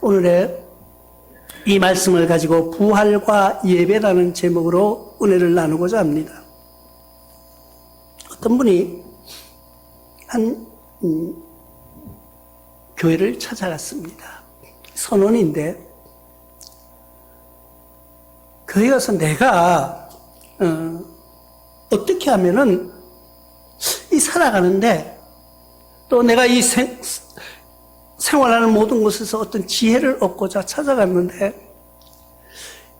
오늘의 이 말씀을 가지고 부활과 예배라는 제목으로 은혜를 나누고자 합니다. 어떤 분이 한 교회를 찾아갔습니다. 선원인데 교회 가서 내가 어떻게 하면은 이 살아가는데 또 내가 이 생활하는 모든 곳에서 어떤 지혜를 얻고자 찾아갔는데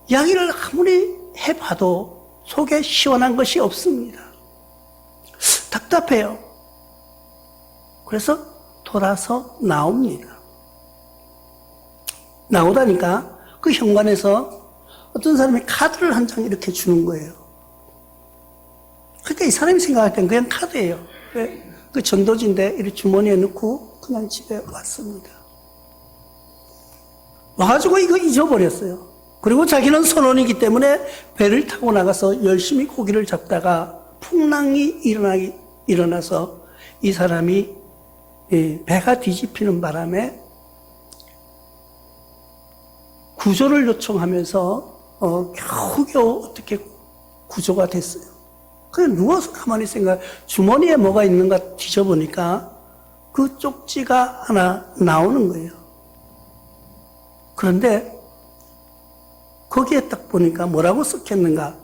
이야기를 아무리 해봐도 속에 시원한 것이 없습니다. 답답해요. 그래서 돌아서 나옵니다. 나오다니까 그 현관에서 어떤 사람이 카드를 한 장 이렇게 주는 거예요. 그러니까 이 사람이 생각할 땐 그냥 카드예요. 그 전도지인데 이렇게 주머니에 넣고 그냥 집에 왔습니다. 와가지고 이거 잊어버렸어요. 그리고 자기는 선원이기 때문에 배를 타고 나가서 열심히 고기를 잡다가 풍랑이 일어나서 이 사람이 배가 뒤집히는 바람에 구조를 요청하면서 겨우겨우 어떻게 구조가 됐어요. 그냥 누워서 가만히 주머니에 뭐가 있는가 뒤져보니까 그 쪽지가 하나 나오는 거예요. 그런데 거기에 딱 보니까 뭐라고 썼겠는가.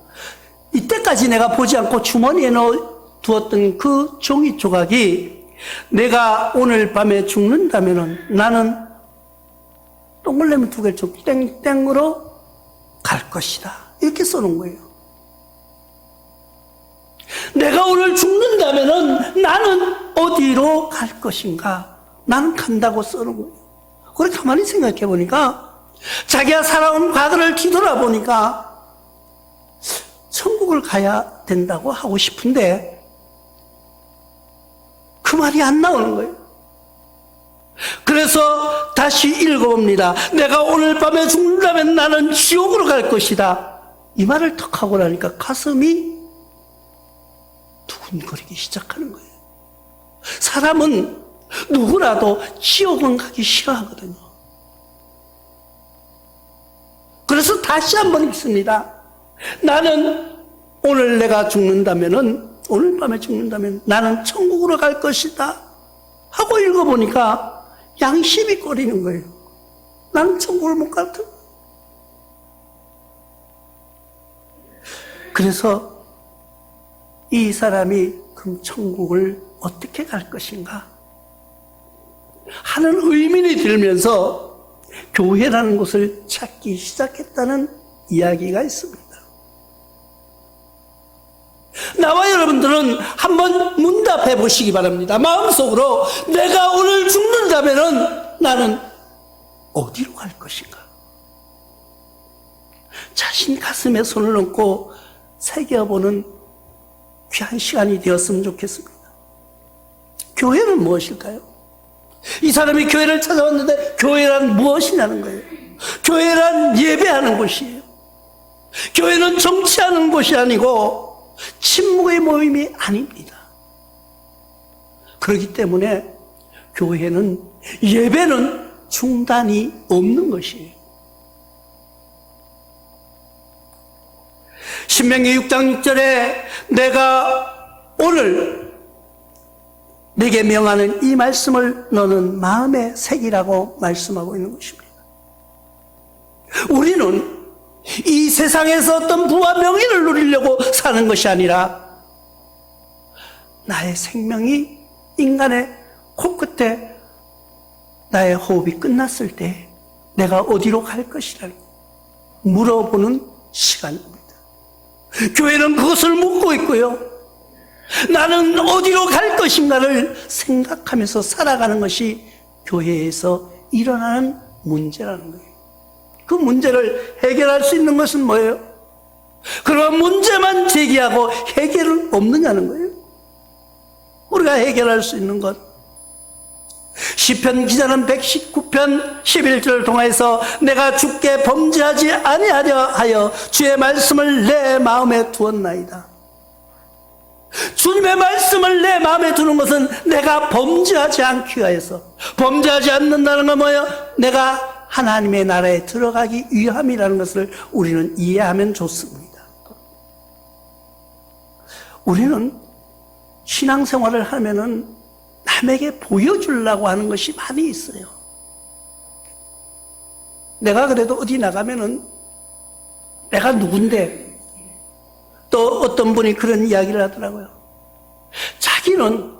이때까지 내가 보지 않고 주머니에 넣어두었던 그 종이 조각이 내가 오늘 밤에 죽는다면 나는 동글레미 두 개를 좀 땡땡으로 갈 것이다. 이렇게 써놓은 거예요. 내가 오늘 죽는다면 나는 어디로 갈 것인가? 나는 간다고 써놓은 거예요. 그래 가만히 생각해 보니까 자기가 살아온 과거를 뒤돌아보니까 천국을 가야 된다고 하고 싶은데 그 말이 안 나오는 거예요. 그래서 다시 읽어봅니다. 내가 오늘 밤에 죽는다면 나는 지옥으로 갈 것이다. 이 말을 턱 하고 나니까 가슴이 두근거리기 시작하는 거예요. 사람은 누구라도 지옥은 가기 싫어하거든요. 그래서 다시 한번 읽습니다. 나는 오늘 내가 죽는다면은 오늘 밤에 죽는다면 나는 천국으로 갈 것이다 하고 읽어보니까 양심이 꺼리는 거예요. 나는 천국을 못 갈 텐데. 그래서 이 사람이 그럼 천국을 어떻게 갈 것인가 하는 의문이 들면서 교회라는 곳을 찾기 시작했다는 이야기가 있습니다. 나와 여러분들은 한번 문답해 보시기 바랍니다. 마음속으로 내가 오늘 죽는다면 나는 어디로 갈 것인가? 자신 가슴에 손을 얹고 새겨보는 귀한 시간이 되었으면 좋겠습니다. 교회는 무엇일까요? 이 사람이 교회를 찾아왔는데 교회란 무엇이냐는 거예요. 교회란 예배하는 곳이에요. 교회는 정치하는 곳이 아니고 침묵의 모임이 아닙니다. 그렇기 때문에 교회는 예배는 중단이 없는 것이에요. 신명기 6장 6절에 내가 오늘 내게 명하는 이 말씀을 너는 마음에 새기라고 말씀하고 있는 것입니다. 우리는 이 세상에서 어떤 부와 명예를 누리려고 사는 것이 아니라 나의 생명이 인간의 코끝에 나의 호흡이 끝났을 때 내가 어디로 갈 것이라고 물어보는 시간입니다. 교회는 그것을 묻고 있고요. 나는 어디로 갈 것인가를 생각하면서 살아가는 것이 교회에서 일어나는 문제라는 거예요. 그 문제를 해결할 수 있는 것은 뭐예요? 그러면 문제만 제기하고 해결은 없느냐는 거예요. 우리가 해결할 수 있는 것, 시편 기자는 119편 11절을 통해서 내가 주께 범죄하지 아니하려 하여 주의 말씀을 내 마음에 두었나이다. 주님의 말씀을 내 마음에 두는 것은 내가 범죄하지 않기 위해서. 범죄하지 않는다는 건 뭐예요? 내가 하나님의 나라에 들어가기 위함이라는 것을 우리는 이해하면 좋습니다. 우리는 신앙생활을 하면은 남에게 보여주려고 하는 것이 많이 있어요. 내가 그래도 어디 나가면은 내가 누군데, 또 어떤 분이 그런 이야기를 하더라고요. 자기는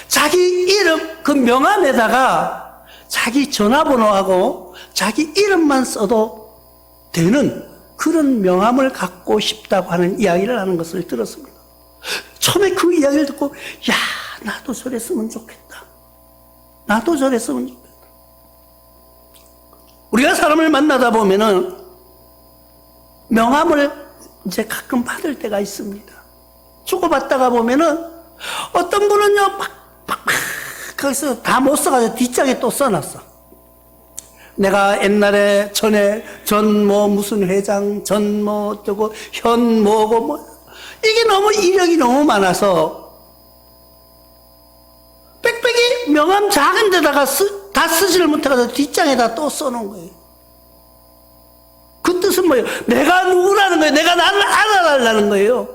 자기 이름, 그 명함에다가 자기 전화번호하고 자기 이름만 써도 되는 그런 명함을 갖고 싶다고 하는 이야기를 하는 것을 들었습니다. 처음에 그 이야기를 듣고, 야, 나도 저랬으면 좋겠다. 나도 저랬으면 좋겠다. 우리가 사람을 만나다 보면은 명함을 이제 가끔 받을 때가 있습니다. 주고받다가 보면은 어떤 분은요, 거기서 다 못 써가지고 뒷장에 또 써놨어. 내가 옛날에 전 무슨 회장, 전 어쩌고, 현 뭐고, 이게 너무 이력이 너무 많아서 빽빽이 명함 작은 데다가 다 쓰지를 못해가지고 뒷장에다 또 써놓은 거예요. 그 뜻은 뭐예요? 내가 누구라는 거예요. 내가 나를 알아달라는 거예요.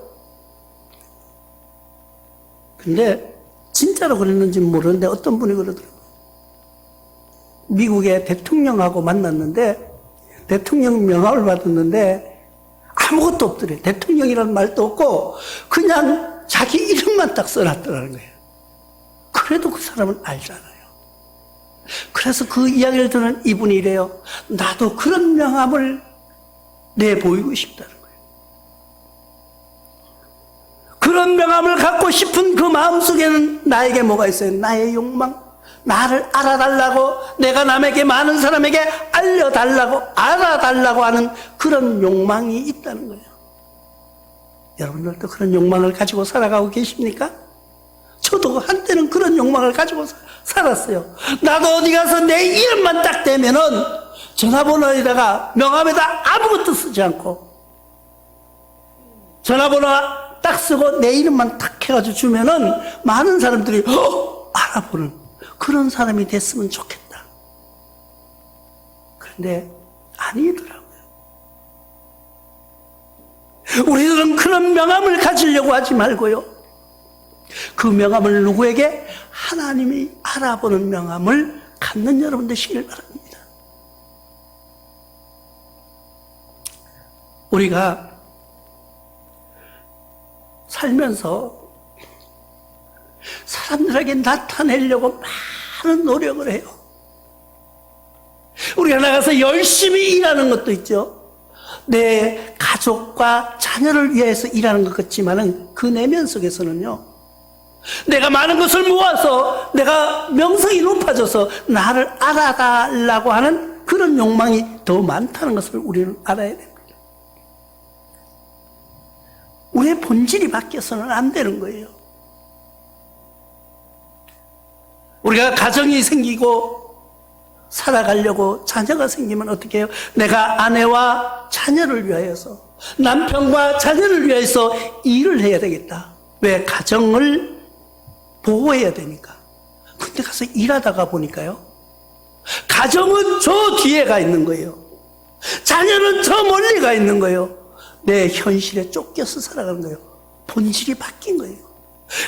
근데 진짜로 그랬는지 모르는데 어떤 분이 그러더라고요. 미국의 대통령하고 만났는데 대통령 명함을 받았는데 아무것도 없더래요. 대통령이라는 말도 없고 그냥 자기 이름만 딱 써놨더라는 거예요. 그래도 그 사람은 알잖아요. 그래서 그 이야기를 듣는 이분이 이래요. 나도 그런 명함을 내보이고 싶다는 거예요. 그런 명함을 갖고 싶은 그 마음속에는 나에게 뭐가 있어요? 나의 욕망, 나를 알아달라고, 내가 남에게, 많은 사람에게 알려달라고, 알아달라고 하는 그런 욕망이 있다는 거예요. 여러분들도 그런 욕망을 가지고 살아가고 계십니까? 저도 한때는 그런 욕망을 가지고 살았어요. 나도 어디 가서 내 이름만 딱 대면은 전화번호에다가 명함에다 아무것도 쓰지 않고 전화번호 딱 쓰고 내 이름만 딱 해가지고 주면은 많은 사람들이 알아보는 그런 사람이 됐으면 좋겠다. 그런데 아니더라고요. 우리들은 그런 명함을 가지려고 하지 말고요. 그 명함을 누구에게? 하나님이 알아보는 명함을 갖는 여러분 되시길 바랍니다. 우리가 살면서 사람들에게 나타내려고 많은 노력을 해요. 우리가 나가서 열심히 일하는 것도 있죠. 내 가족과 자녀를 위해서 일하는 것 같지만은 그 내면 속에서는요, 내가 많은 것을 모아서 내가 명성이 높아져서 나를 알아달라고 하는 그런 욕망이 더 많다는 것을 우리는 알아야 됩니다. 우리의 본질이 바뀌어서는 안 되는 거예요. 우리가 가정이 생기고 살아가려고 자녀가 생기면 어떻게 해요? 내가 아내와 자녀를 위하여서, 남편과 자녀를 위해서 일을 해야 되겠다. 왜? 가정을 보호해야 되니까. 근데 가서 일하다가 보니까요, 가정은 저 뒤에 가 있는 거예요. 자녀는 저 멀리 가 있는 거예요. 내 현실에 쫓겨서 살아가는 거예요. 본질이 바뀐 거예요.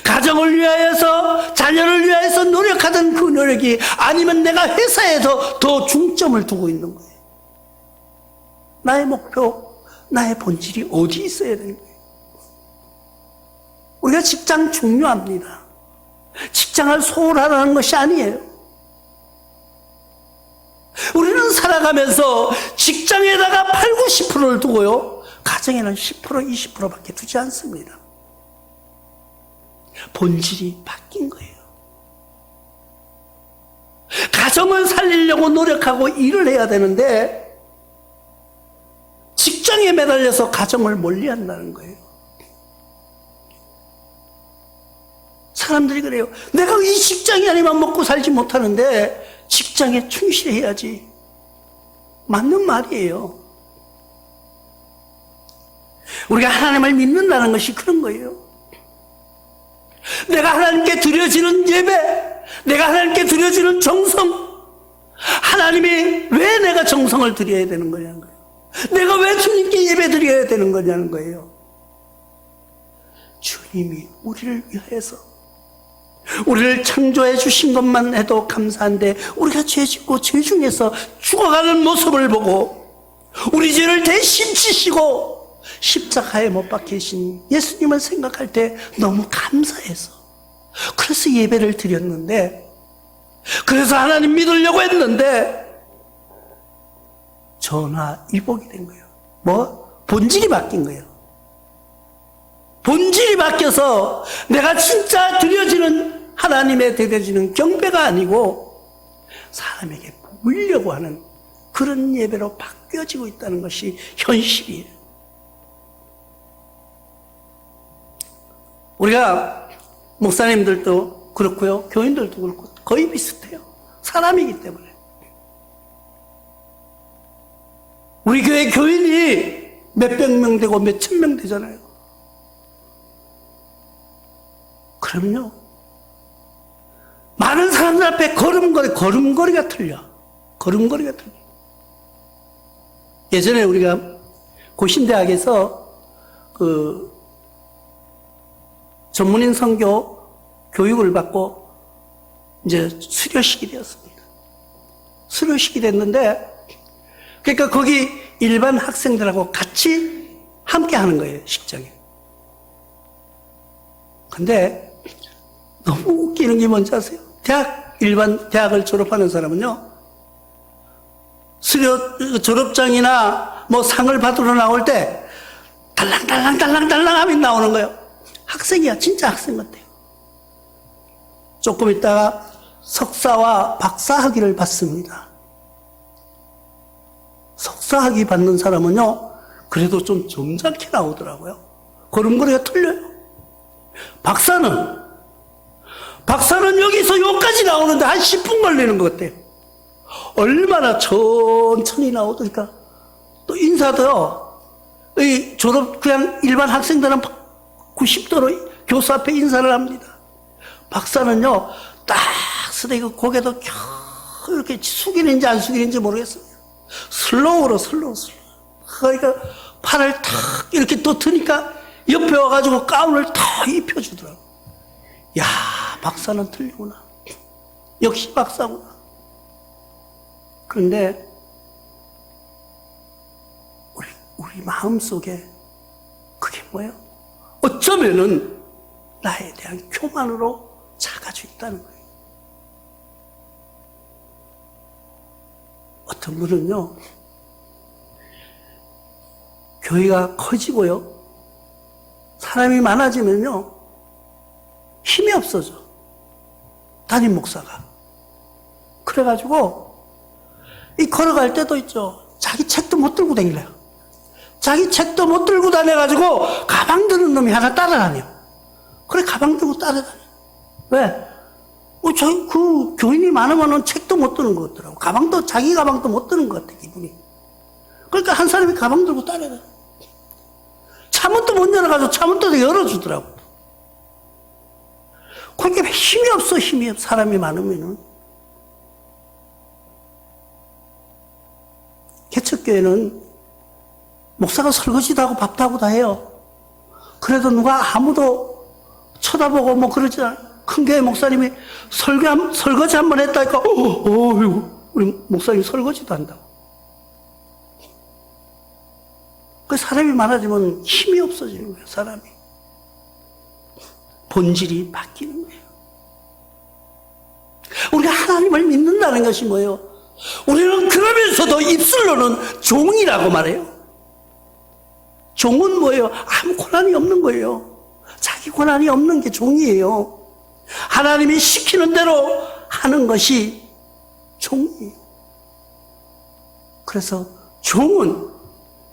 가정을 위하여서, 자녀를 위하여서 노력하던 그 노력이 아니면 내가 회사에서 더 중점을 두고 있는 거예요. 나의 목표, 나의 본질이 어디 있어야 되는 거예요? 우리가 직장 중요합니다. 직장을 소홀하라는 것이 아니에요. 우리는 살아가면서 직장에다가 80, 90%를 두고요, 가정에는 10%, 20%밖에 두지 않습니다. 본질이 바뀐 거예요. 가정을 살리려고 노력하고 일을 해야 되는데 직장에 매달려서 가정을 멀리한다는 거예요. 사람들이 그래요. 내가 이 직장이 아니면 먹고 살지 못하는데 직장에 충실해야지. 맞는 말이에요. 우리가 하나님을 믿는다는 것이 그런 거예요. 내가 하나님께 드려지는 예배, 내가 하나님께 드려지는 정성, 하나님이 왜 내가 정성을 드려야 되는 거냐는 거예요. 내가 왜 주님께 예배 드려야 되는 거냐는 거예요. 주님이 우리를 위해서, 우리를 창조해 주신 것만 해도 감사한데, 우리가 죄 짓고 죄 중에서 죽어가는 모습을 보고 우리 죄를 대신 지시고 십자가에 못 박히신 예수님을 생각할 때 너무 감사해서, 그래서 예배를 드렸는데, 그래서 하나님 믿으려고 했는데 전화위복이 된 거예요. 뭐? 본질이 바뀐 거예요. 본질이 바뀌어서 내가 진짜 드려지는, 하나님에 드려지는 경배가 아니고 사람에게 보이려고 하는 그런 예배로 바뀌어지고 있다는 것이 현실이에요. 우리가 목사님들도 그렇고요, 교인들도 그렇고 거의 비슷해요. 사람이기 때문에. 우리 교회 교인이 몇백 명 되고 몇천 명 되잖아요. 그럼요, 많은 사람들 앞에 걸음걸이가 틀려. 걸음걸이가 틀려. 예전에 우리가 고신대학에서 전문인 선교 교육을 받고 이제 수료식이 되었습니다. 수료식이 됐는데, 그러니까 거기 일반 학생들하고 같이 함께 하는 거예요, 식장에. 근데 너무 웃기는 게 뭔지 아세요? 일반 대학을 졸업하는 사람은요, 수료 졸업장이나 뭐 상을 받으러 나올 때 달랑달랑 하면 나오는 거예요. 학생이야, 진짜 학생 같아요. 조금 있다가 석사와 박사 학위를 받습니다. 석사 학위 받는 사람은요, 그래도 좀 점잖게 나오더라고요. 걸음걸이가 틀려요. 박사는 여기서 여기까지 나오는데 한 10분 걸리는 것 같아요. 얼마나 천천히 나오니까. 또 인사도요, 이 그냥 일반 학생들은 90도로 교수 앞에 인사를 합니다. 박사는요, 딱 쓰레기 고개도 켜 이렇게 숙이는지 안 숙이는지 모르겠어요. 슬로우로. 그러니까 팔을 탁 이렇게 또 드니까 옆에 와가지고 가운을 탁 입혀주더라고. 야, 박사는 틀리구나. 역시 박사구나. 그런데 우리 마음속에 그게 뭐예요? 어쩌면은 나에 대한 교만으로 작아져 있다는 거예요. 어떤 분은요, 교회가 커지고요, 사람이 많아지면요, 힘이 없어져. 담임 목사가. 그래가지고 이 걸어갈 때도 있죠, 자기 책도 못 들고 다니래요. 자기 책도 못 들고 다녀가지고 가방 드는 놈이 하나 따라다녀. 그래, 가방 들고 따라다녀. 왜? 그 교인이 많으면은 책도 못 드는 것 같더라고. 자기 가방도 못 드는 것 같아, 기분이. 그러니까 한 사람이 가방 들고 따라다녀. 차문도 못 열어가지고 차문도 열어주더라고. 그렇게 힘이 없어. 사람이 많으면은. 개척교회는 목사가 설거지도 하고 밥도 하고 다 해요. 그래도 누가 아무도 쳐다보고 뭐 그러지 않아요. 큰 교회 목사님이 설거지 한 번 했다니까, 우리 목사님 설거지도 한다고. 그 사람이 많아지면 힘이 없어지는 거예요, 사람이. 본질이 바뀌는 거예요. 우리가 하나님을 믿는다는 것이 뭐예요? 우리는 그러면서도 입술로는 종이라고 말해요. 종은 뭐예요? 아무 고난이 없는 거예요. 자기 고난이 없는 게 종이에요. 하나님이 시키는 대로 하는 것이 종이에요. 그래서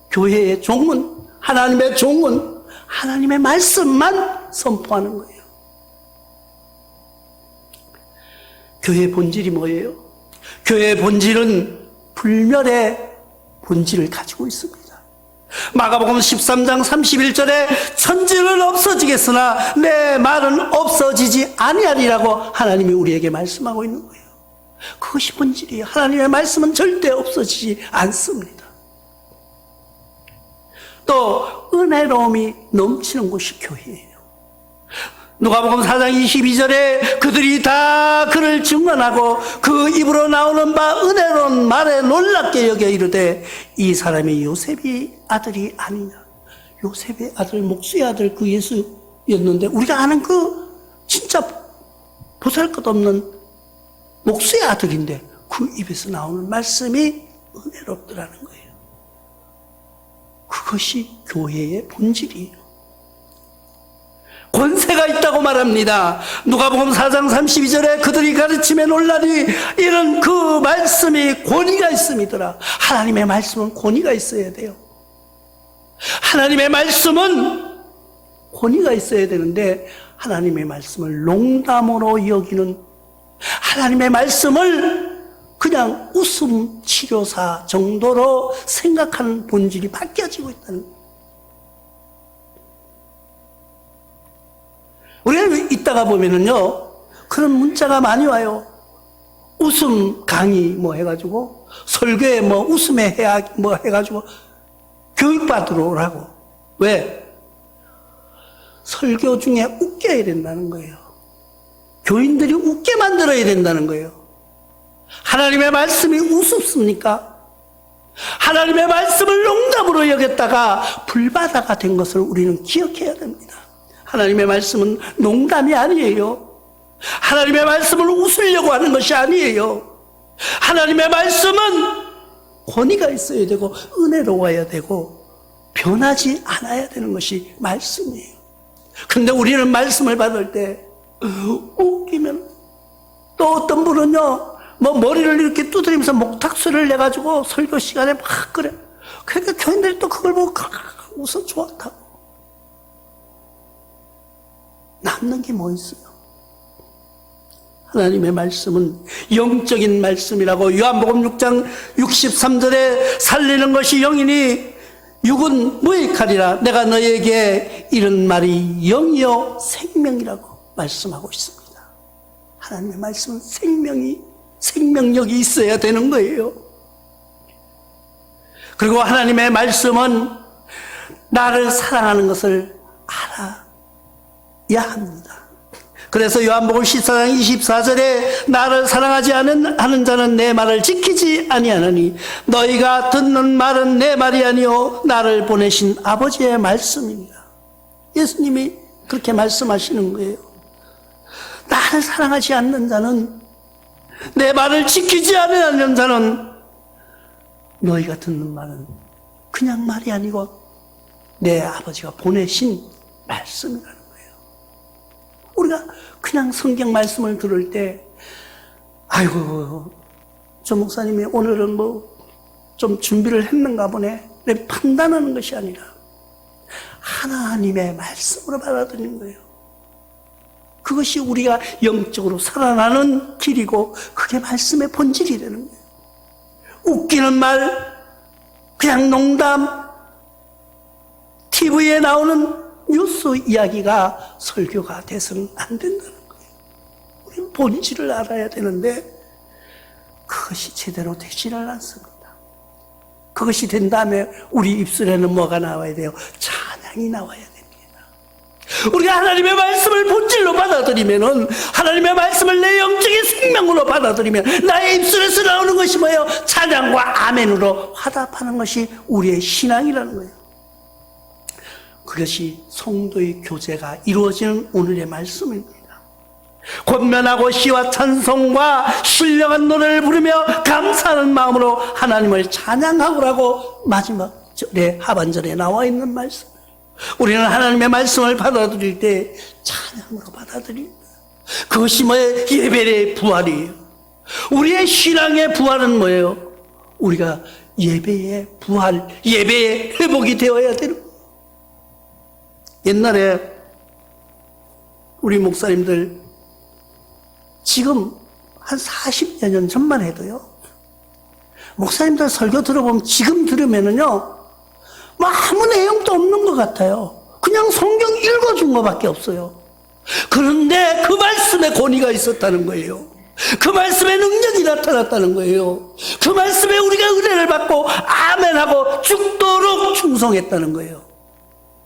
교회의 종은, 하나님의 종은 하나님의 말씀만 선포하는 거예요. 교회의 본질이 뭐예요? 교회의 본질은 불멸의 본질을 가지고 있습니다. 마가복음 13장 31절에 천지는 없어지겠으나 내 말은 없어지지 아니하리라고 하나님이 우리에게 말씀하고 있는 거예요. 그것이 본질이에요. 하나님의 말씀은 절대 없어지지 않습니다. 또 은혜로움이 넘치는 곳이 교회예요. 누가복음 4장 22절에 그들이 다 그를 증언하고 그 입으로 나오는 바 은혜로운 말에 놀랍게 여겨 이르되 이 사람이 요셉의 아들이 아니냐. 요셉의 아들, 목수의 아들 그 예수였는데 우리가 아는 그 진짜 보잘것없는 목수의 아들인데 그 입에서 나오는 말씀이 은혜롭더라는 거예요. 그것이 교회의 본질이에요. 권세가 있다고 말합니다. 누가복음 4장 32절에 그들이 가르침에 놀라니 이런 그 말씀이 권위가 있음이더라. 하나님의 말씀은 권위가 있어야 돼요. 하나님의 말씀은 권위가 있어야 되는데 하나님의 말씀을 농담으로 여기는, 하나님의 말씀을 그냥 웃음 치료사 정도로 생각하는 본질이 바뀌어지고 있다는 거예요. 우리가 있다가 보면은요, 그런 문자가 많이 와요. 웃음 강의 뭐 해가지고, 설교에 뭐 웃음의 해학 뭐 해가지고, 교육받으러 오라고. 왜? 설교 중에 웃겨야 된다는 거예요. 교인들이 웃게 만들어야 된다는 거예요. 하나님의 말씀이 우습습니까? 하나님의 말씀을 농담으로 여겼다가 불바다가 된 것을 우리는 기억해야 됩니다. 하나님의 말씀은 농담이 아니에요. 하나님의 말씀을 웃으려고 하는 것이 아니에요. 하나님의 말씀은 권위가 있어야 되고 은혜로워야 되고 변하지 않아야 되는 것이 말씀이에요. 근데 우리는 말씀을 받을 때 웃기면, 또 어떤 분은요 뭐 머리를 이렇게 두드리면서 목탁소리를 내가지고 설교 시간에 막 그래. 그러니까 교인들이 또 그걸 보고 웃어 좋았다고. 남는 게 뭐 있어요? 하나님의 말씀은 영적인 말씀이라고 요한복음 6장 63절에 살리는 것이 영이니 육은 무익하리라. 내가 너에게 이런 말이 영이요 생명이라고 말씀하고 있습니다. 하나님의 말씀은 생명력이 있어야 되는 거예요. 그리고 하나님의 말씀은 나를 사랑하는 것을 알아야 합니다. 그래서 요한복음 14장 24절에 나를 사랑하지 하는 자는 내 말을 지키지 아니하느니 너희가 듣는 말은 내 말이 아니요 나를 보내신 아버지의 말씀입니다. 예수님이 그렇게 말씀하시는 거예요. 나를 사랑하지 않는 자는, 내 말을 지키지 않는 자는 너희가 듣는 말은 그냥 말이 아니고 내 아버지가 보내신 말씀이라는 거예요. 우리가 그냥 성경 말씀을 들을 때 아이고 저 목사님이 오늘은 뭐 좀 준비를 했는가 보네 이렇게 판단하는 것이 아니라 하나님의 말씀으로 받아들이는 거예요. 그것이 우리가 영적으로 살아나는 길이고 그게 말씀의 본질이 되는 거예요. 웃기는 말, 그냥 농담, TV에 나오는 뉴스 이야기가 설교가 돼서는 안 된다는 거예요. 우리는 본질을 알아야 되는데 그것이 제대로 되지를 않습니다. 그것이 된 다음에 우리 입술에는 뭐가 나와야 돼요? 찬양이 나와야 됩니다. 우리가 하나님의 말씀을 본질로 받아들이면은, 하나님의 말씀을 내 영적인 생명으로 받아들이면 나의 입술에서 나오는 것이 뭐예요? 찬양과 아멘으로 화답하는 것이 우리의 신앙이라는 거예요. 그것이 성도의 교제가 이루어지는 오늘의 말씀입니다. 권면하고 시와 찬송과 신령한 노래를 부르며 감사하는 마음으로 하나님을 찬양하고라고 마지막 절에 하반절에 나와 있는 말씀. 우리는 하나님의 말씀을 받아들일 때 찬양으로 받아들입니다. 그것이 뭐예요? 예배의 부활이에요. 우리의 신앙의 부활은 뭐예요? 우리가 예배의 부활, 예배의 회복이 되어야 되는 거예요. 옛날에 우리 목사님들 지금 한 40여 년 전만 해도요, 목사님들 설교 들어보면 지금 들으면은요, 뭐 아무 내용도 없는 것 같아요. 그냥 성경 읽어준 것밖에 없어요. 그런데 그 말씀에 권위가 있었다는 거예요. 그 말씀의 능력이 나타났다는 거예요. 그 말씀에 우리가 은혜를 받고 아멘하고 죽도록 충성했다는 거예요.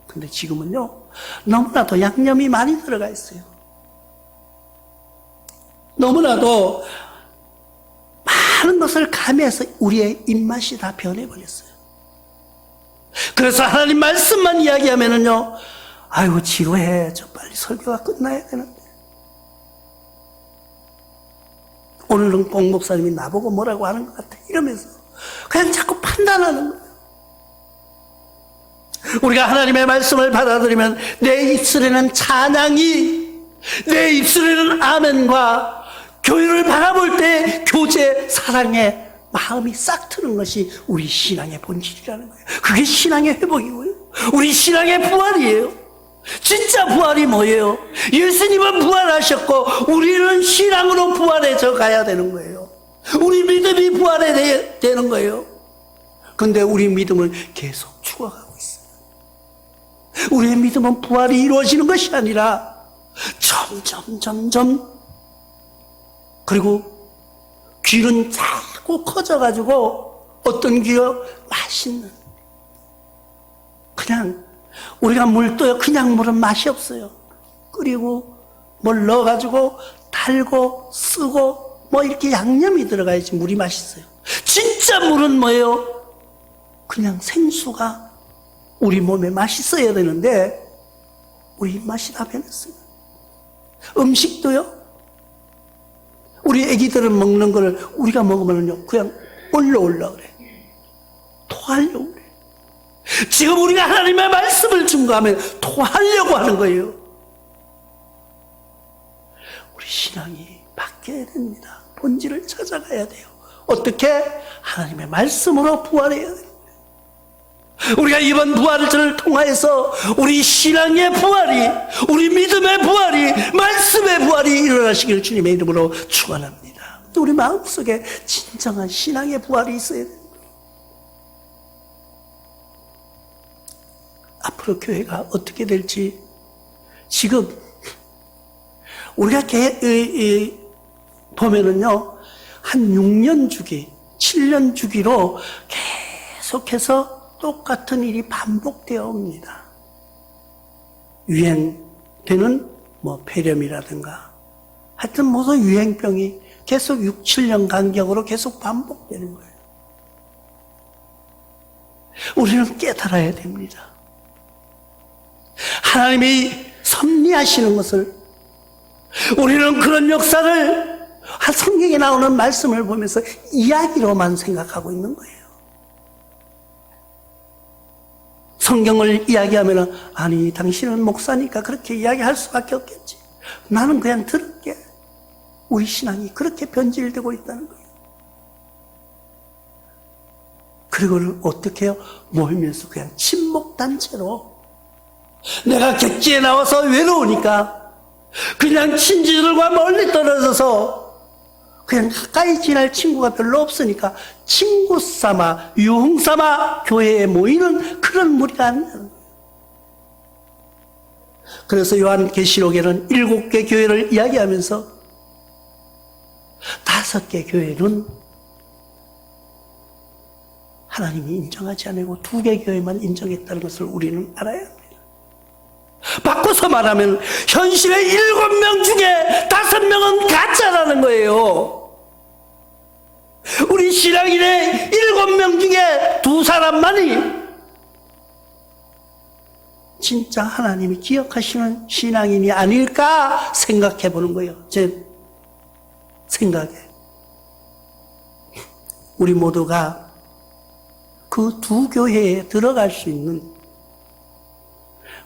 근데 지금은요, 너무나도 양념이 많이 들어가 있어요. 너무나도 많은 것을 가미해서 우리의 입맛이 다 변해버렸어요. 그래서 하나님 말씀만 이야기하면은요, 아이고 지루해, 저 빨리 설교가 끝나야 되는데. 오늘은 뽕 목사님이 나보고 뭐라고 하는 것 같아 이러면서 그냥 자꾸 판단하는 거예요. 우리가 하나님의 말씀을 받아들이면 내 입술에는 찬양이, 내 입술에는 아멘과 교회를 바라볼 때 교제, 사랑의 마음이 싹 트는 것이 우리 신앙의 본질이라는 거예요. 그게 신앙의 회복이고요, 우리 신앙의 부활이에요. 진짜 부활이 뭐예요? 예수님은 부활하셨고 우리는 신앙으로 부활해져 가야 되는 거예요. 우리 믿음이 부활해야 되는 거예요. 근데 우리 믿음은 계속 죽어가고 있어요. 우리의 믿음은 부활이 이루어지는 것이 아니라 점점 그리고 귀는 자꾸 커져가지고 어떤 귀요? 맛있는, 그냥 우리가 물 떠요. 그냥 물은 맛이 없어요. 끓이고 뭘 넣어가지고 달고 쓰고 뭐 이렇게 양념이 들어가야지 물이 맛있어요. 진짜 물은 뭐예요? 그냥 생수가 우리 몸에 맛있어야 되는데 우리 입맛이 다 변했어요. 음식도요, 우리 애기들은 먹는 거를 우리가 먹으면요 그냥 올라 그래. 토하려고 그래. 지금 우리가 하나님의 말씀을 증거하면 토하려고 하는 거예요. 우리 신앙이 바뀌어야 됩니다. 본질을 찾아가야 돼요. 어떻게? 하나님의 말씀으로 부활해야 돼요. 우리가 이번 부활을 통하여서 우리 신앙의 부활이, 우리 믿음의 부활이, 말씀의 부활이 일어나시길 주님의 이름으로 축원합니다. 우리 마음속에 진정한 신앙의 부활이 있어야 돼요. 앞으로 교회가 어떻게 될지, 지금 우리가 보면은요, 한 6년 주기, 7년 주기로 계속해서 똑같은 일이 반복되어 옵니다. 유행되는 폐렴이라든가 하여튼 모든 유행병이 계속 6, 7년 간격으로 계속 반복되는 거예요. 우리는 깨달아야 됩니다. 하나님이 섭리하시는 것을, 우리는 그런 역사를 성경에 나오는 말씀을 보면서 이야기로만 생각하고 있는 거예요. 성경을 이야기하면 아니 당신은 목사니까 그렇게 이야기할 수밖에 없겠지, 나는 그냥 들을게. 우리 신앙이 그렇게 변질되고 있다는 거예요. 그리고 어떻게 해요? 모이면서 그냥 친목단체로, 내가 객지에 나와서 외로우니까 그냥 친지들과 멀리 떨어져서 그냥 가까이 지낼 친구가 별로 없으니까 친구 삼아, 유흥 삼아 교회에 모이는 그런 무리가 아니에요. 그래서 요한계시록에는 7개 교회를 이야기하면서 5개 교회는 하나님이 인정하지 않고 2개 교회만 인정했다는 것을 우리는 알아야 합니다. 바꿔서 말하면 현실의 7명 중에 5명은 가짜라는 거예요. 우리 신앙인의 7명 중에 2사람만이 진짜 하나님이 기억하시는 신앙인이 아닐까 생각해 보는 거예요. 제 생각에. 우리 모두가 그 2교회에 들어갈 수 있는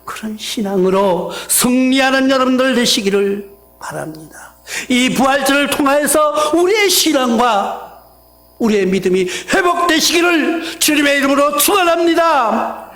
그런 신앙으로 승리하는 여러분들 되시기를 바랍니다. 이 부활절을 통하여서 우리의 신앙과 우리의 믿음이 회복되시기를 주님의 이름으로 축원합니다.